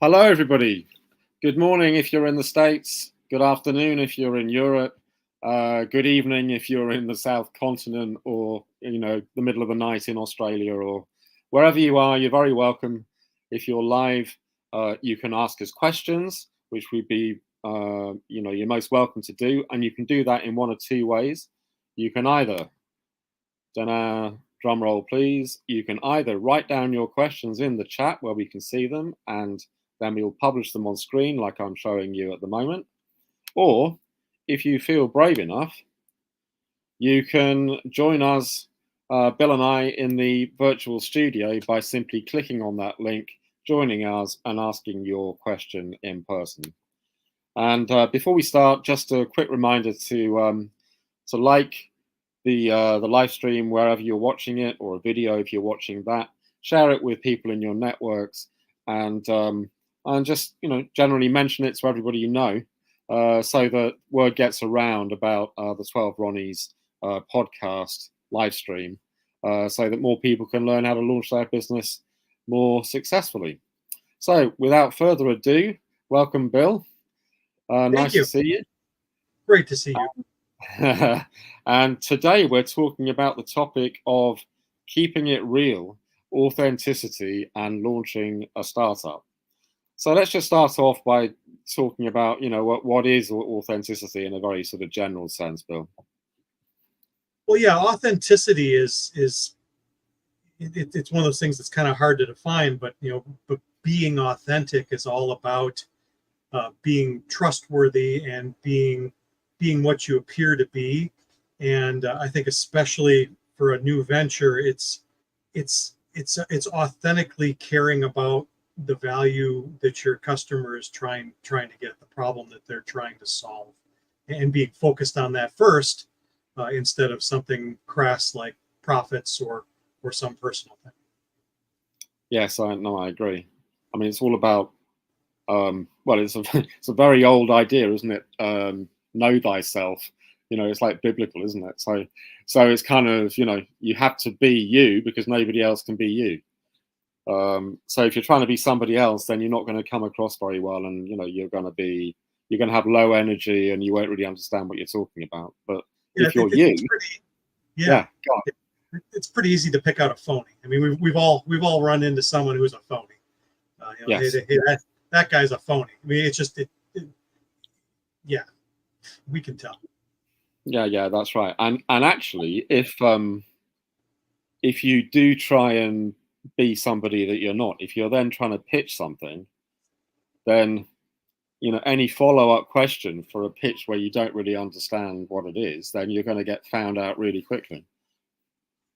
Hello, everybody. Good morning if you're in the States. Good afternoon if you're in Europe. Good evening if you're in the South Continent, or the middle of the night in Australia, or wherever you are. You're very welcome. If you're live, you can ask us questions, which we'd be, you're most welcome to do, and you can do that in one of two ways. You can either, drum roll please. You can either write down your questions in the chat where we can see them, and then we'll publish them on screen like I'm showing you at the moment. Or if you feel brave enough, you can join us, Bill and I, in the virtual studio by simply clicking on that link, joining us, and asking your question in person. And before we start, just a quick reminder to like the live stream wherever you're watching it, or a video if you're watching that. Share it with people in your networks, and just generally mention it to everybody you know, so that word gets around about the 12 Ronnies podcast live stream, so that more people can learn how to launch their business more successfully. So without further ado, welcome, Bill. Nice to see you. Great to see you. And today we're talking about the topic of keeping it real, authenticity, and launching a startup. So let's just start off by talking about, what is authenticity in a very sort of general sense, Bill. Well, yeah, authenticity is it's one of those things that's kind of hard to define, but being authentic is all about being trustworthy and being what you appear to be. And I think especially for a new venture, it's authentically caring about the value that your customer is trying to get, the problem that they're trying to solve, and being focused on that first, instead of something crass like profits or some personal thing. Yes, I agree. I mean, it's all about it's a very old idea, isn't it? Know thyself. It's like biblical, isn't it? So it's kind of, you have to be you because nobody else can be you. So if you're trying to be somebody else, then you're not going to come across very well, and you're going to have low energy, and you won't really understand what you're talking about. But if you're you, it's pretty easy to pick out a phony. I mean, we've all run into someone who's a phony. Yes. Hey, that guy's a phony. I mean, it's just we can tell. Yeah, that's right. And actually, if you do try and be somebody that you're not, if you're then trying to pitch something, then any follow-up question for a pitch where you don't really understand what it is, then you're going to get found out really quickly.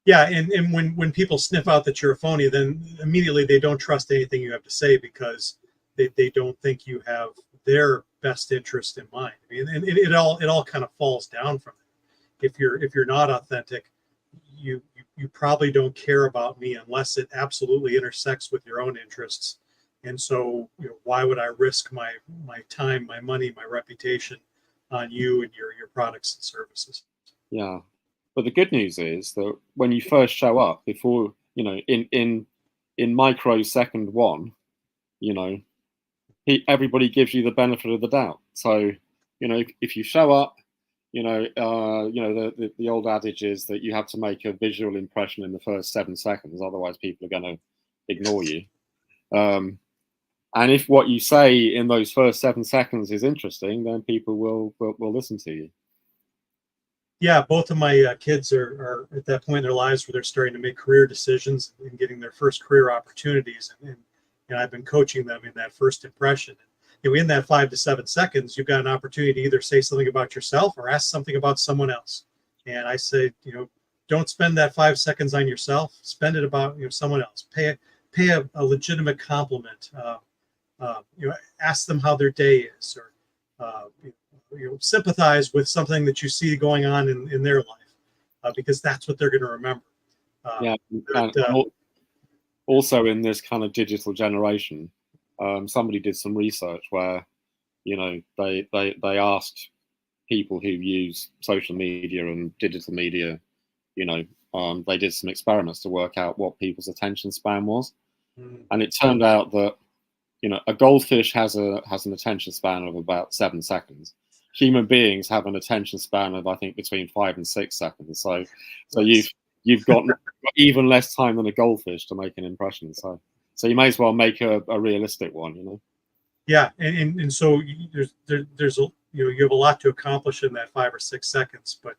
Yeah, and when people sniff out that you're a phony, then immediately they don't trust anything you have to say, because they don't think you have their best interest in mind. I mean, and it all kind of falls down from it. If you're not authentic, you probably don't care about me unless it absolutely intersects with your own interests. And so, why would I risk my time, my money, my reputation on you and your products and services? Yeah. But the good news is that when you first show up, before, in microsecond one, everybody gives you the benefit of the doubt. So, if you show up, the old adage is that you have to make a visual impression in the first 7 seconds, otherwise people are going to ignore you. And if what you say in those first 7 seconds is interesting, then people will listen to you. Yeah, both of my kids are at that point in their lives where they're starting to make career decisions and getting their first career opportunities, and I've been coaching them in that first impression. In that 5 to 7 seconds, you've got an opportunity to either say something about yourself or ask something about someone else. And I say, don't spend that 5 seconds on yourself. Spend it about someone else. Pay a legitimate compliment. Ask them how their day is, or sympathize with something that you see going on in their life, because that's what they're going to remember. Also, in this kind of digital generation, somebody did some research where they asked people who use social media and digital media, they did some experiments to work out what people's attention span was, And it turned out that, you know, a goldfish has an attention span of about 7 seconds. Human beings have an attention span of, I think, between 5 and 6 seconds. So you've got even less time than a goldfish to make an impression. So you may as well make a realistic one, you know. Yeah, and so there's a, you know, you have a lot to accomplish in that 5 or 6 seconds, but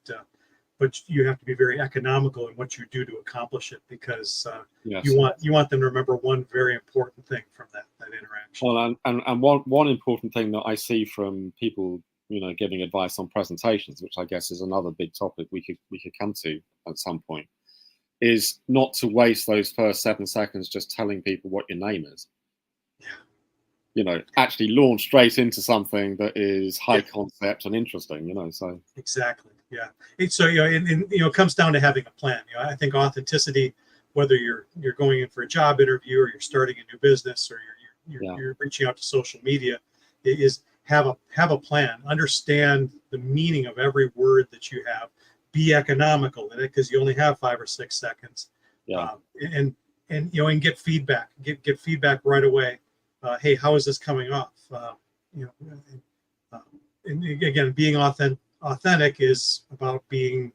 you have to be very economical in what you do to accomplish it, because Yes. you want them to remember one very important thing from that interaction. Well, and one important thing that I see from people, you know, giving advice on presentations, which I guess is another big topic we could come to at some point, is not to waste those first 7 seconds just telling people what your name is. Yeah. You know, actually launch straight into something that is high concept and interesting, you know. So exactly, yeah. So, you know, you know, it comes down to having a plan. You know, I think authenticity, whether you're going in for a job interview, or you're starting a new business, or you're reaching out to social media, is have a plan. Understand the meaning of every word that you have. Be economical in it, because you only have 5 or 6 seconds. yeah. And you know, and get feedback. Get feedback right away. Hey, how is this coming off? You know, and again, being authentic is about being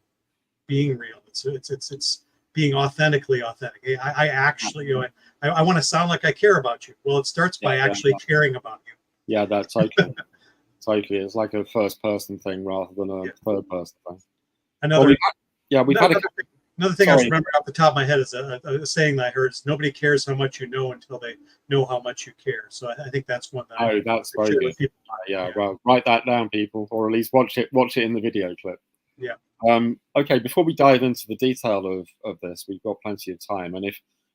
real. It's being authentically authentic. Hey, I actually, you know, I want to sound like I care about you. Well, it starts by actually caring about you. Yeah, that's totally. Totally, it's like a first person thing rather than a third person thing. Another thing I was remembering off the top of my head is a saying that I heard is, nobody cares how much you know until they know how much you care. So I think that's one that that's very good. Well, write that down, people, or at least watch it in the video clip. Yeah. Okay, before we dive into the detail of this, we've got plenty of time, and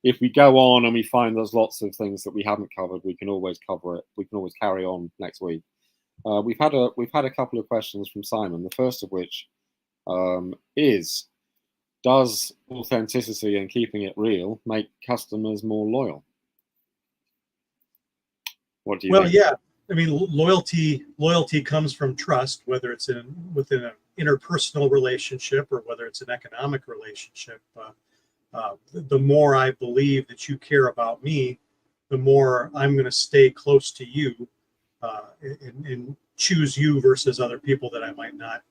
if we go on and we find there's lots of things that we haven't covered, we can always cover it. We can always carry on next week. We've had a couple of questions from Simon. The first of which is, does authenticity and keeping it real make customers more loyal? What do you think? Well, yeah. I mean, loyalty comes from trust, whether it's within an interpersonal relationship or whether it's an economic relationship. The more I believe that you care about me, the more I'm going to stay close to you, and choose you versus other people that I might not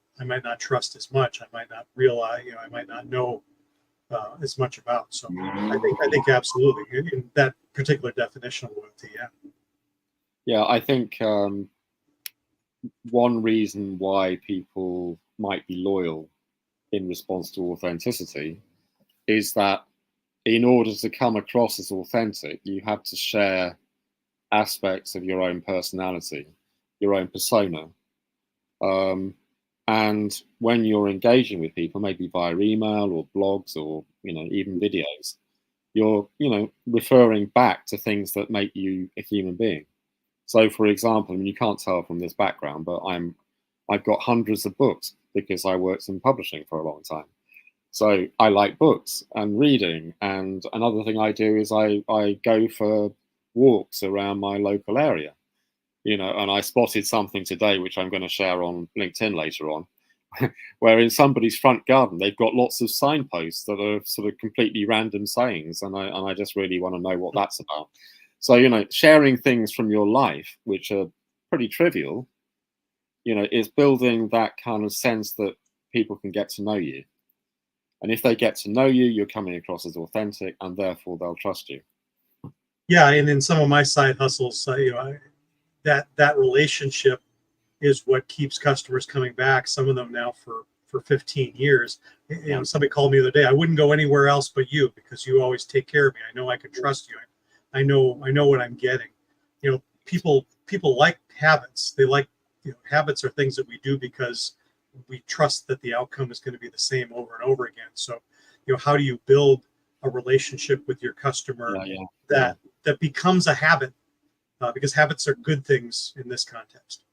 trust as much. I might not realize, you know, I might not know as much about. So I think absolutely in that particular definition of loyalty, yeah. Yeah, I think one reason why people might be loyal in response to authenticity is that in order to come across as authentic, you have to share aspects of your own personality, your own persona. And when you're engaging with people, maybe via email or blogs or, you know, even videos, you're, you know, referring back to things that make you a human being. So, for example, I mean, you can't tell from this background, but I've got hundreds of books because I worked in publishing for a long time. So I like books and reading. And another thing I do is I go for walks around my local area, you know, and I spotted something today, which I'm going to share on LinkedIn later on, where in somebody's front garden, they've got lots of signposts that are sort of completely random sayings. And I just really want to know what that's about. So, you know, sharing things from your life, which are pretty trivial, you know, is building that kind of sense that people can get to know you. And if they get to know you, you're coming across as authentic, and therefore they'll trust you. Yeah, and in some of my side hustles, you know, that relationship is what keeps customers coming back. Some of them now for 15 years. You know, somebody called me the other day. I wouldn't go anywhere else but you because you always take care of me. I know I can trust you. I know what I'm getting. You know, people like habits. They like, you know, habits are things that we do because we trust that the outcome is going to be the same over and over again. So, you know, how do you build a relationship with your customer that becomes a habit? Because habits are good things in this context.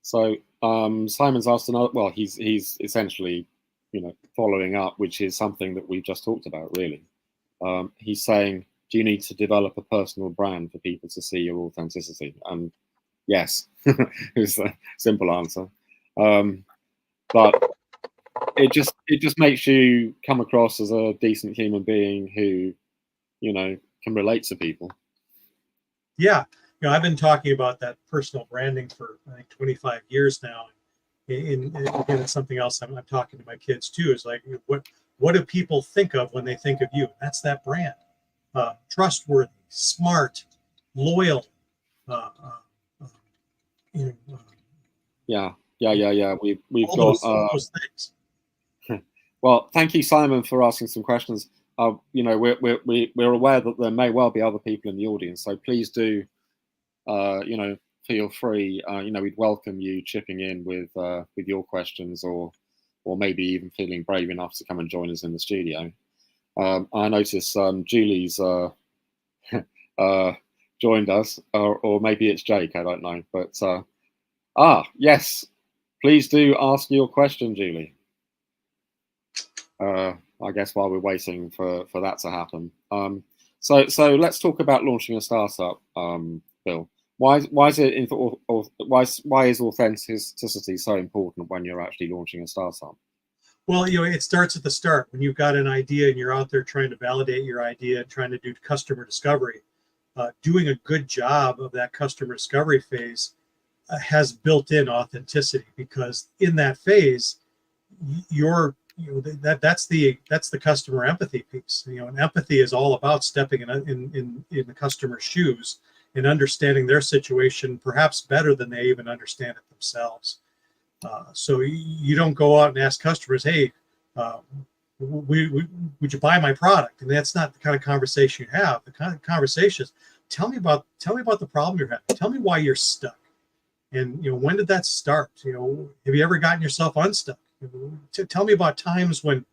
So Simon's asked another. Well, he's essentially, you know, following up, which is something that we've just talked about. Really, he's saying, do you need to develop a personal brand for people to see your authenticity? And yes, is the simple answer. But it just makes you come across as a decent human being who, you know, can relate to people. Yeah, I've been talking about that personal branding for I think 25 years now. And again, it's something else I'm talking to my kids too. Is like, what do people think of when they think of you? That's that brand. Trustworthy, smart, loyal. Uh, uh, uh, you know, Yeah. We've all got. those things. Well, thank you, Simon, for asking some questions. We're aware that there may well be other people in the audience, so please do, feel free. We'd welcome you chipping in with your questions, or maybe even feeling brave enough to come and join us in the studio. I notice Julie's joined us, or maybe it's Jake. I don't know, but yes, please do ask your question, Julie. I guess while we're waiting for that to happen. So let's talk about launching a startup, Bill. Why is authenticity so important when you're actually launching a startup? Well, it starts at the start when you've got an idea and you're out there trying to validate your idea, trying to do customer discovery. Doing a good job of that customer discovery phase has built-in authenticity, because in that phase, that's the customer empathy piece. And empathy is all about stepping in the customer's shoes and understanding their situation perhaps better than they even understand it themselves. So you don't go out and ask customers, hey, would you buy my product? And that's not the kind of conversation you have. The kind of conversation is, tell me about the problem you're having. Tell me why you're stuck. And when did that start? Have you ever gotten yourself unstuck? Tell me about times when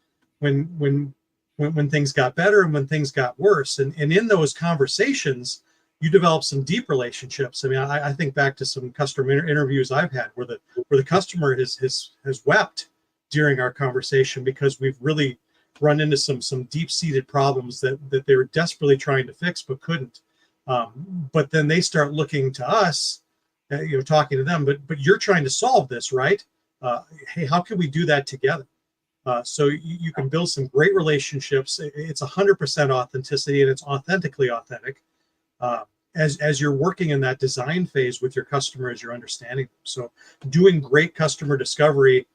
things got better and when things got worse. And in those conversations, you develop some deep relationships. I mean, I think back to some customer interviews I've had where the customer has wept during our conversation, because we've really run into some deep-seated problems that they were desperately trying to fix but couldn't. But then they start looking to us, talking to them. But you're trying to solve this, right? Hey, how can we do that together? So you can build some great relationships. It's 100% authenticity, and it's authentically authentic. As you're working in that design phase with your customer, as you're understanding them. So doing great customer discovery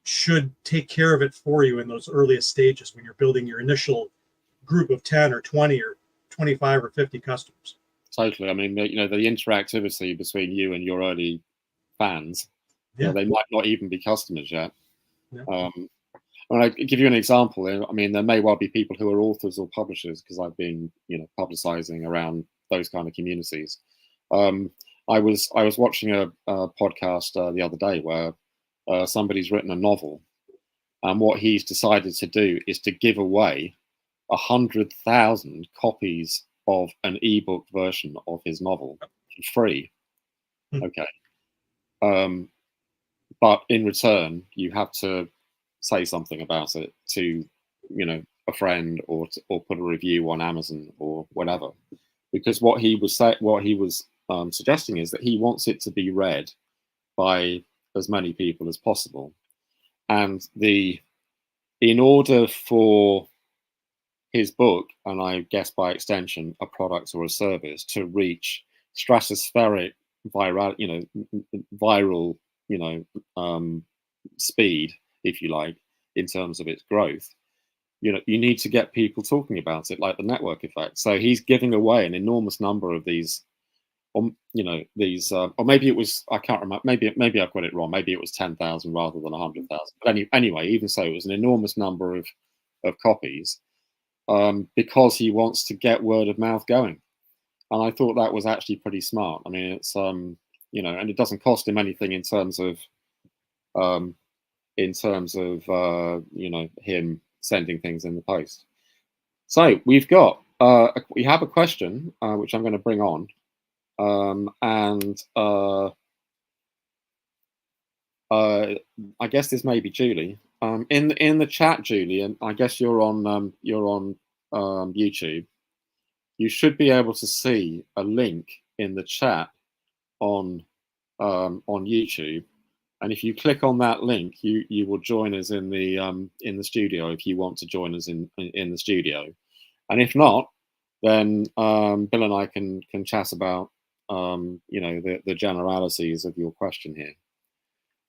should take care of it for you in those earliest stages when you're building your initial group of 10 or 20 or 25 or 50 customers. Totally. I mean, the interactivity between you and your early fans, yeah. They might not even be customers yet. Yeah. I give you an example. I mean, there may well be people who are authors or publishers, because I've been, publicizing around those kind of communities. I was watching a podcast the other day where somebody's written a novel, and what he's decided to do is to give away 100,000 copies of an ebook version of his novel for free. Okay. But in return, you have to say something about it to, a friend, or put a review on Amazon or whatever, because what he was suggesting is that he wants it to be read by as many people as possible, and in order for his book, and I guess by extension a product or a service, to reach stratospheric viral speed, if you like, in terms of its growth, you need to get people talking about it, like the network effect. So he's giving away an enormous number of these, or maybe it was, I can't remember, maybe I've got it wrong, maybe it was 10,000 rather than 100,000. But anyway, even so, it was an enormous number of copies, because he wants to get word of mouth going. And I thought that was actually pretty smart. I mean, it's and it doesn't cost him anything in terms of him sending things in the post. So we have a question which I'm going to bring on, and I guess this may be Julie. In the chat, Julie, and I guess you're on YouTube. You should be able to see a link in the chat on YouTube, and if you click on that link, you will join us in the studio if you want to join us in the studio. And if not, then Bill and I can chat about the generalities of your question here.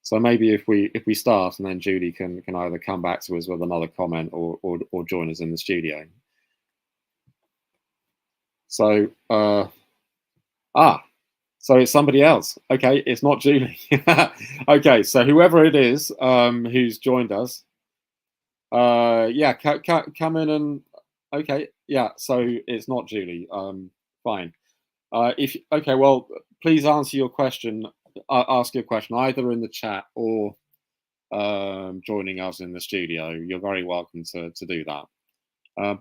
So maybe if we start, and then Julie can either come back to us with another comment or join us in the studio. So so it's somebody else. Okay, it's not Julie. Okay, so whoever it is who's joined us, yeah, come in and okay, yeah. So it's not Julie. Fine. Okay, well, please answer your question. Ask your question either in the chat or joining us in the studio. You're very welcome to do that.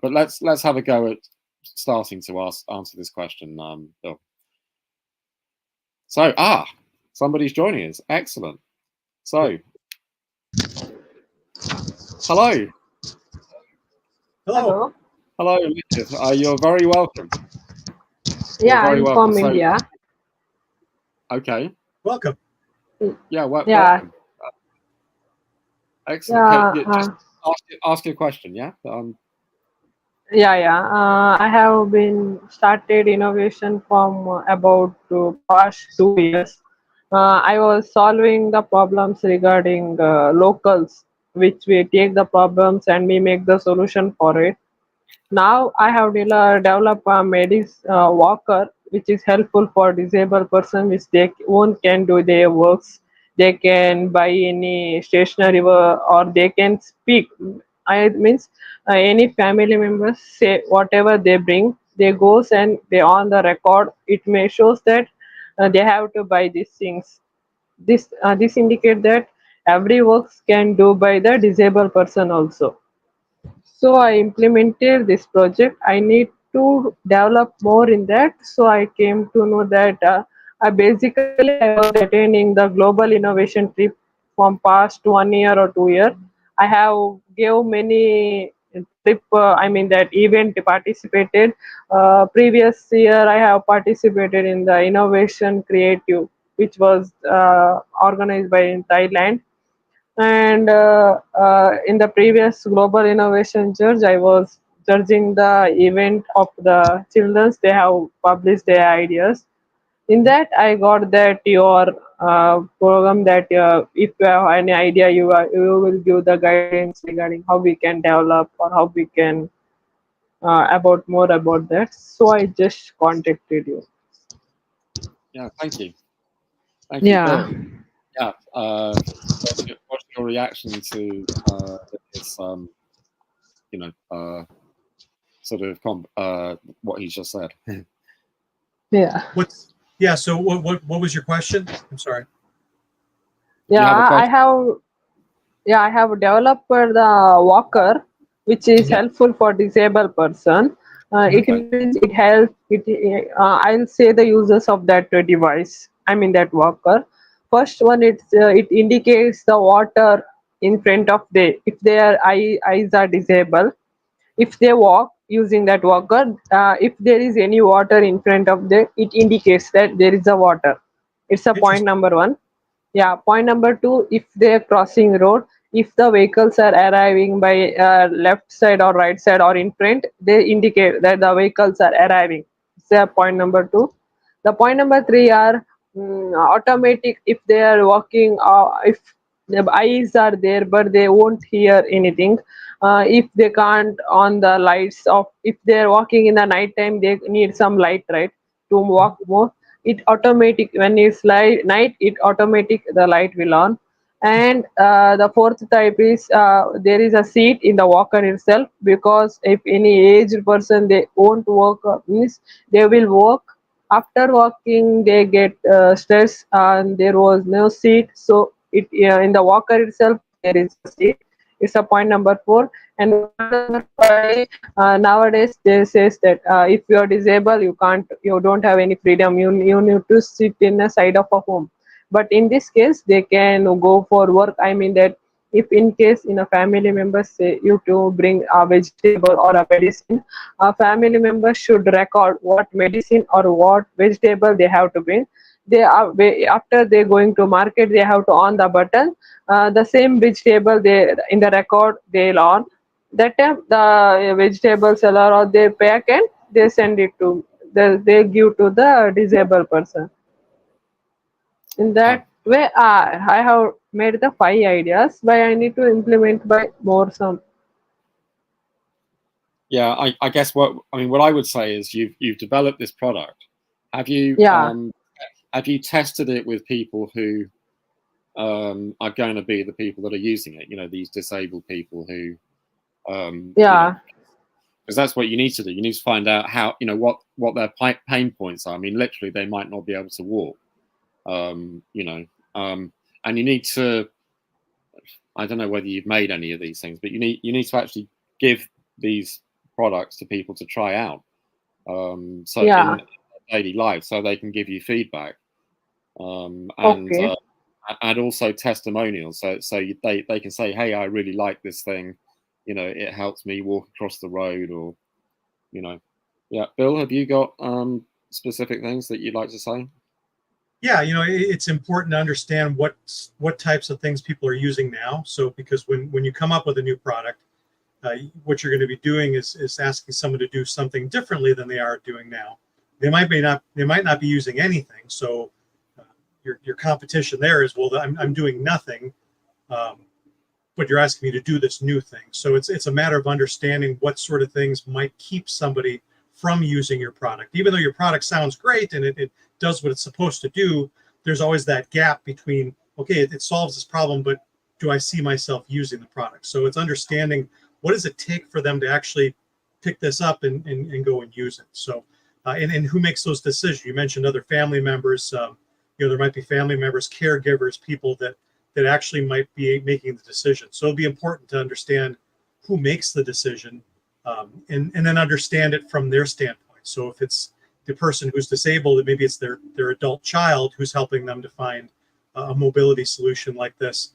But let's have a go at starting to answer this question, Bill. So somebody's joining us. Excellent. So hello. Hello. Hello, Richard. You're very welcome. Yeah, very I'm welcome. from So- India. Okay. Welcome. Yeah. Yeah. Welcome. Excellent. Yeah, Okay, just ask your question. Yeah. yeah. I have been started innovation from about past 2 years. I was solving the problems regarding locals, which we take the problems and we make the solution for it. Now I have developed a medis walker, which is helpful for disabled person, which they own can do their works. They can buy any stationery or they can speak. I means any family members say whatever they bring, they goes and they on the record. It may shows that they have to buy these things. This indicate that every works can do by the disabled person also. So I implemented this project. I need to develop more in that. So I came to know that I was attending the global innovation trip from past 1 year or 2 year. I have gave many trip. I mean that event participated. Previous year I have participated in the innovation creative, which was organized by in Thailand. And in the previous global innovation judge, I was judging the event of the childrens. They have published their ideas. In that I got that your program that if you have any idea, you will give the guidance regarding how we can develop or how we can about more about that. So I just contacted you. Yeah. Thank you. Thank you, Yeah. Bill. Yeah. What's your reaction to this? Sort of what he's just said. Yeah. So what was your question? I'm sorry. You have a Yeah, question? I have developed the walker, which is Yeah. helpful for disabled person. It Okay. means it helps. I'll say the users of that device. I mean that walker. First one, it indicates the water in front of if their eyes are disabled. If they walk using that walker, if there is any water in front of it indicates that there is a water. It's a point Interesting. number one. Yeah, point number two, if they're crossing road, if the vehicles are arriving by left side or right side or in front, they indicate that the vehicles are arriving. It's point number two. The point number three are automatic. If they are walking, if the eyes are there but they won't hear anything. If they can't on the lights of, if they are walking in the night time, they need some light, right, to walk more. It automatic when it's night, it automatic the light will on. And the fourth type is there is a seat in the walker itself, because if any aged person they won't walk, means they will walk. After walking they get stressed and there was no seat, so it in the walker itself there is a seat. It's a point number four. And point number five, nowadays they says that if you are disabled, you don't have any freedom. You need to sit in the side of a home. But in this case, they can go for work. I mean that if in case in a family member say you to bring a vegetable or a medicine, a family member should record what medicine or what vegetable they have to bring. After they going to market, they have to on the button. The same vegetable they in the record they'll on. That time the vegetable seller or they pack and they send it to, they give to the disabled person. In Uh, that way, I have made the 5 ideas, but I need to implement by more some. yeah, I guess what I would say is you've developed this product. Have you Yeah, have you tested it with people who are going to be the people that are using it? You know, these disabled people who you know, yeah, because that's what you need to do. You need to find out how, you know, what their pain points are. I mean, literally, they might not be able to walk. You know, and you need to. I don't know whether you've made any of these things, but you need to actually give these products to people to try out. So yeah. in daily life, so they can give you feedback, Okay. and also testimonials. They can say, hey, I really like this thing. You know, it helps me walk across the road, or you know, yeah. Bill, have you got specific things that you'd like to say? Yeah, it's important to understand what types of things people are using now. So because when you come up with a new product, what you're going to be doing is asking someone to do something differently than they are doing now. They might not be using anything. So your competition there is, well, I'm doing nothing, um, but you're asking me to do this new thing. So it's a matter of understanding what sort of things might keep somebody from using your product. Even though your product sounds great and it does what it's supposed to do, there's always that gap between, okay, it solves this problem, but do I see myself using the product? So it's understanding what does it take for them to actually pick this up and go and use it. So and who makes those decisions? You mentioned other family members. There might be family members, caregivers, people that actually might be making the decision. So it'll be important to understand who makes the decision, and then understand it from their standpoint. So if it's the person who's disabled, maybe it's their adult child who's helping them to find a mobility solution like this.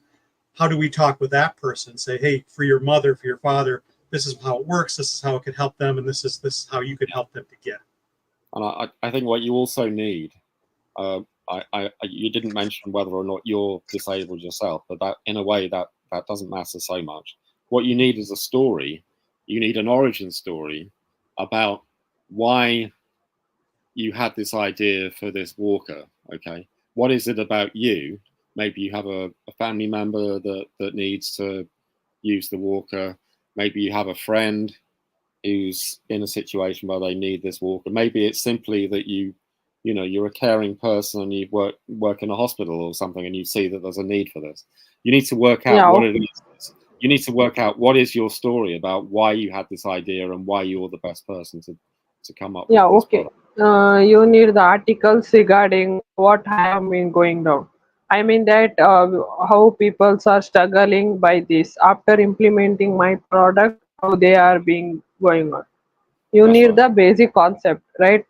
How do we talk with that person? Say, hey, for your mother, for your father, this is how it works. This is how it could help them, and this is how you could help them to get it. And I think what you also need, you didn't mention whether or not you're disabled yourself, but that in a way that doesn't matter so much. What you need is a story. You need an origin story about why you had this idea for this walker. Okay, what is it about you? Maybe you have a family member that needs to use the walker. Maybe you have a friend who's in a situation where they need this walker. Maybe it's simply that you're a caring person and you work in a hospital or something, and you see that there's a need for this. You need to work out Yeah, what it okay. is. You need to work out what is your story about why you had this idea and why you're the best person to come up Yeah, with this okay. product. You need the articles regarding what I have been going down. I mean that how people are struggling by this after implementing my product, how they are being going on. You That's need right. the basic concept, right?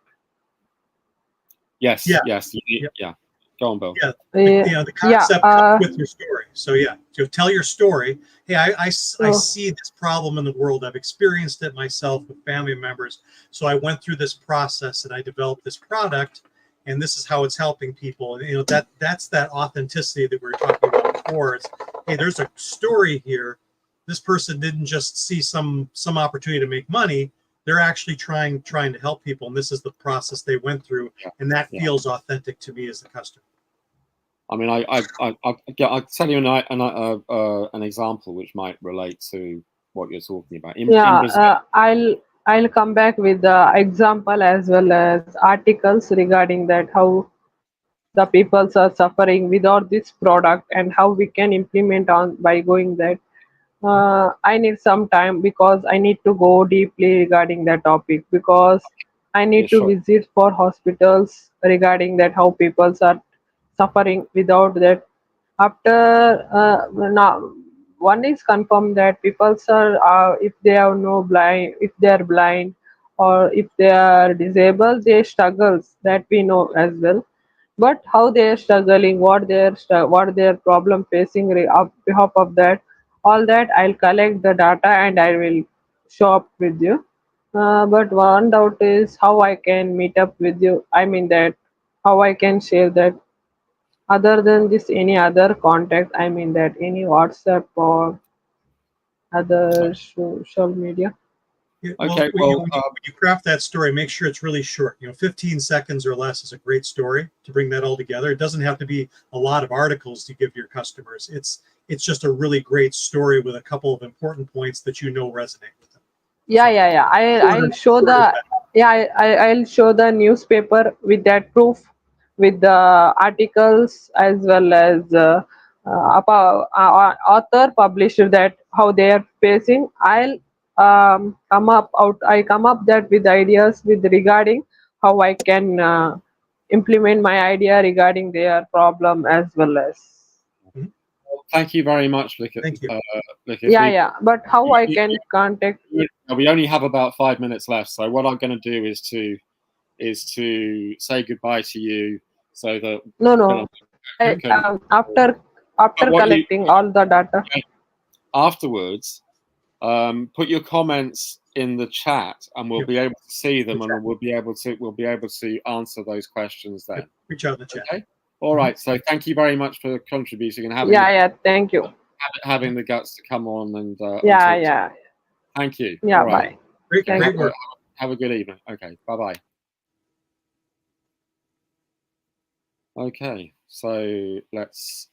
Yes, Yeah, yes, yeah, yeah. Go on, Bill. yeah. Uh, The yeah. concept comes with your story. So yeah, to tell your story. Hey, I So see this problem in the world. I've experienced it myself with family members. So I went through this process and I developed this product, and this is how it's helping people. And that's that authenticity that we were talking about before. It's, hey, there's a story here. This person didn't just see some opportunity to make money. They're actually trying to help people, and this is the process they went through, Yeah, and that yeah. feels authentic to me as the customer. I mean, I'll tell you an example which might relate to what you're talking about. In yeah, Brazil, I'll come back with the example as well as articles regarding that how the peoples are suffering without this product and how we can implement on by going that. I need some time because I need to go deeply regarding that topic because I yeah, need to sure. visit for hospitals regarding that how people are suffering without that. After now, one is confirmed that people are if they have no blind, if they are blind or if they are disabled, they struggles that we know as well. But how they are struggling, what their problem facing on behalf of that, all that I'll collect the data and I will show up with you. But one doubt is how I can meet up with you. I mean that how I can share that other than this any other contact. I mean that any WhatsApp or other social media. Okay, when well, when you craft that story, make sure it's really short. 15 seconds or less is a great story to bring that all together. It doesn't have to be a lot of articles to give your customers. It's just a really great story with a couple of important points that resonate with them. Yeah, So yeah, yeah. I'll shorter, show shorter the, yeah, I'll show the newspaper with that proof, with the articles, as well as author publisher, that how they are facing. I'll I come up that with ideas with regarding how I can implement my idea regarding their problem as well as. Mhm. thank you very much, Thank you. If Yeah, yeah. But how I can contact? we only have about 5 minutes left, so what I'm going to do is to say goodbye to you, so that No, can, no. can After what you collecting all the data. afterwards, put your comments in the chat, and we'll Yeah. be able to see them, Good and chat. we'll be able to answer those questions then. Reach out in the chat. Okay. All right. So thank you very much for contributing and having Yeah, yeah. Thank you. having the guts to come on and Yeah, talk. yeah. Thank you. Yeah, All right. bye. Great, Thank great you. work. Have a good evening. Okay. Bye bye. Okay. So let's.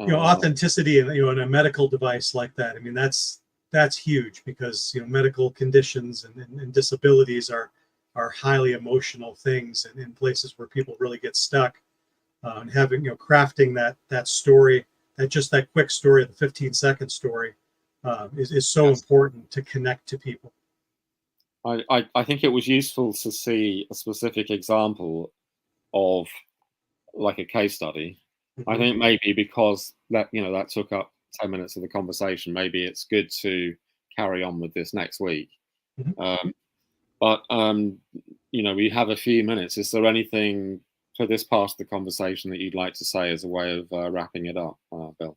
Authenticity in a medical device like that. I mean, that's huge, because medical conditions and disabilities are highly emotional things, and in places where people really get stuck. And having crafting that story, that quick story, the 15-second story, is so important to connect to people. I think it was useful to see a specific example of like a case study. Mm-hmm. I think maybe because that took up 10 minutes of the conversation, maybe it's good to carry on with this next week. Mm-hmm. But we have a few minutes. Is there anything for this part of the conversation that you'd like to say as a way of wrapping it up, Bill?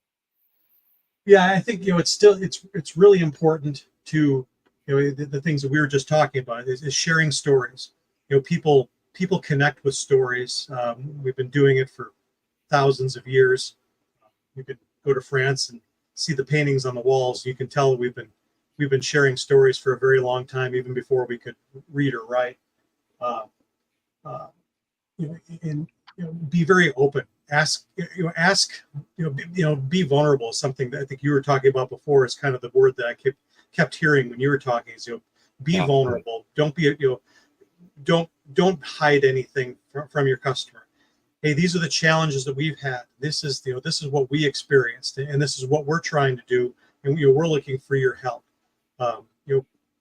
Yeah, I think it's really important to the things that we were just talking about is sharing stories. People connect with stories. We've been doing it for thousands of years. You could go to France and see the paintings on the walls. You can tell that we've been sharing stories for a very long time, even before we could read or write. And be very open. Ask, be vulnerable is something that I think you were talking about before. Is kind of the word that I kept hearing when you were talking. Is be vulnerable. Don't be don't hide anything from your customer. Hey, these are the challenges that we've had. This is what we experienced, and this is what we're trying to do, and we're looking for your help.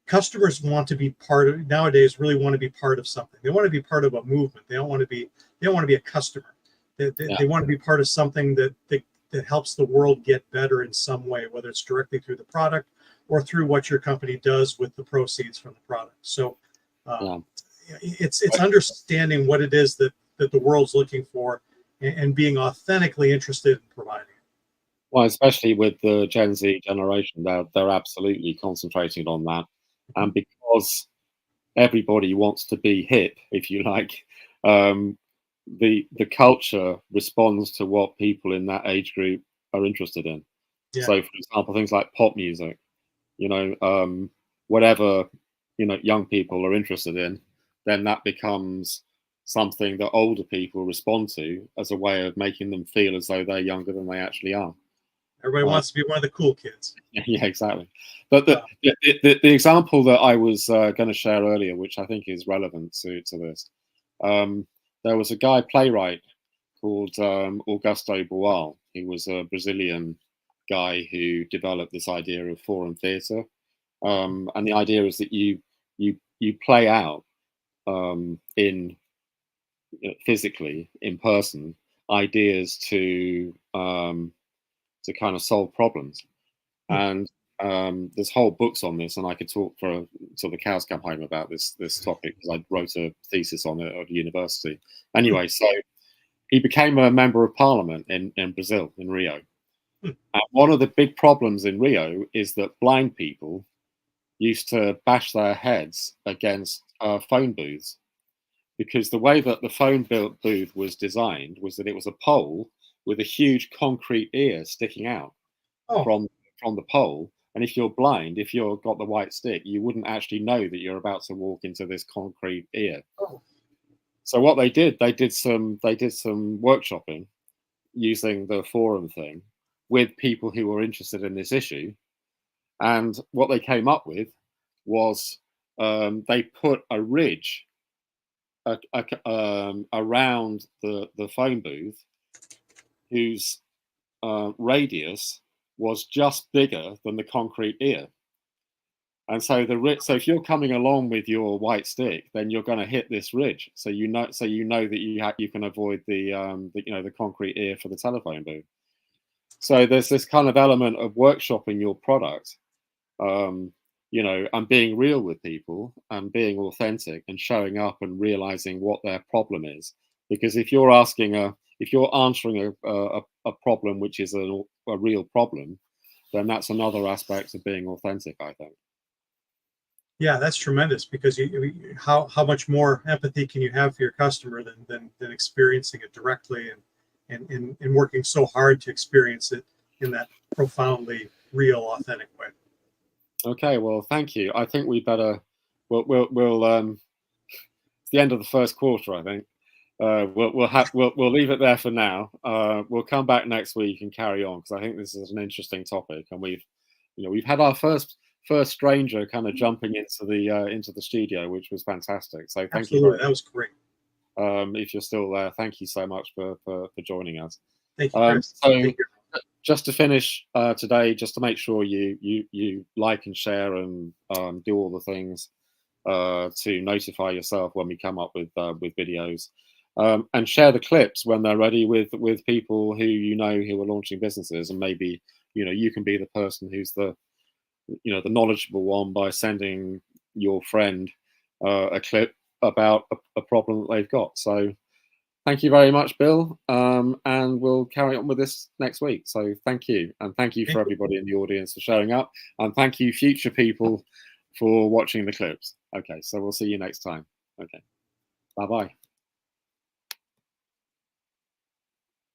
Customers want to be nowadays really want to be part of something. They want to be part of a movement. They don't want to be a customer. They want to be part of something that helps the world get better in some way, whether it's directly through the product or through what your company does with the proceeds from the product. So it's understanding what it is that the world's looking for, and being authentically interested in providing it. Well, especially with the Gen Z generation, they're absolutely concentrating on that. And because everybody wants to be hip, if you like, the culture responds to what people in that age group are interested in. Yeah. So, for example, things like pop music, whatever young people are interested in, then that becomes something that older people respond to as a way of making them feel as though they're younger than they actually are. Everybody wants to be one of the cool kids. Yeah, exactly. But the example that I was going to share earlier, which I think is relevant to this, there was a playwright called Augusto Boal. He was a Brazilian guy who developed this idea of forum theatre, and the idea is that you play out physically in person ideas to kind of solve problems. And there's whole books on this, and I could talk till the cows come home about this topic, because I wrote a thesis on it at university. Anyway, so he became a member of parliament in Brazil, in Rio. And one of the big problems in Rio is that blind people used to bash their heads against phone booths, because the way that the phone booth was designed was that it was a pole with a huge concrete ear sticking out from the pole, And if you're blind, if you've got the white stick, you wouldn't actually know that you're about to walk into this concrete ear. Oh. So what they did some workshopping using the forum thing with people who were interested in this issue. And what they came up with was they put a ridge around the phone booth whose radius was just bigger than the concrete ear. And so so if you're coming along with your white stick, then you're going to hit this ridge. So you know that you can avoid the concrete ear for the telephone booth. So there's this kind of element of workshopping your product, and being real with people and being authentic and showing up and realizing what their problem is. Because if you're answering a problem which is a real problem, then that's another aspect of being authentic, I think. Yeah, that's tremendous, because how much more empathy can you have for your customer than experiencing it directly and working so hard to experience it in that profoundly real, authentic way. Okay, well, thank you. I think we better. We'll it's the end of the first quarter, I think. We'll leave it there for now. We'll come back next week and carry on, because I think this is an interesting topic, and we've had our first stranger kind of jumping into the studio, which was fantastic. So thank you. That was great. If you're still there, thank you so much for joining us. Thank you, Chris. Thank you. Just to finish today, just to make sure you like and share and do all the things to notify yourself when we come up with videos, and share the clips when they're ready with people who are launching businesses, and maybe you can be the person who's the knowledgeable one by sending your friend a clip about a problem that they've got. So thank you very much, Bill, and we'll carry on with this next week. So thank you, and thank you for everybody in the audience for showing up, and thank you future people for watching the clips. Okay, so we'll see you next time. Okay, bye-bye.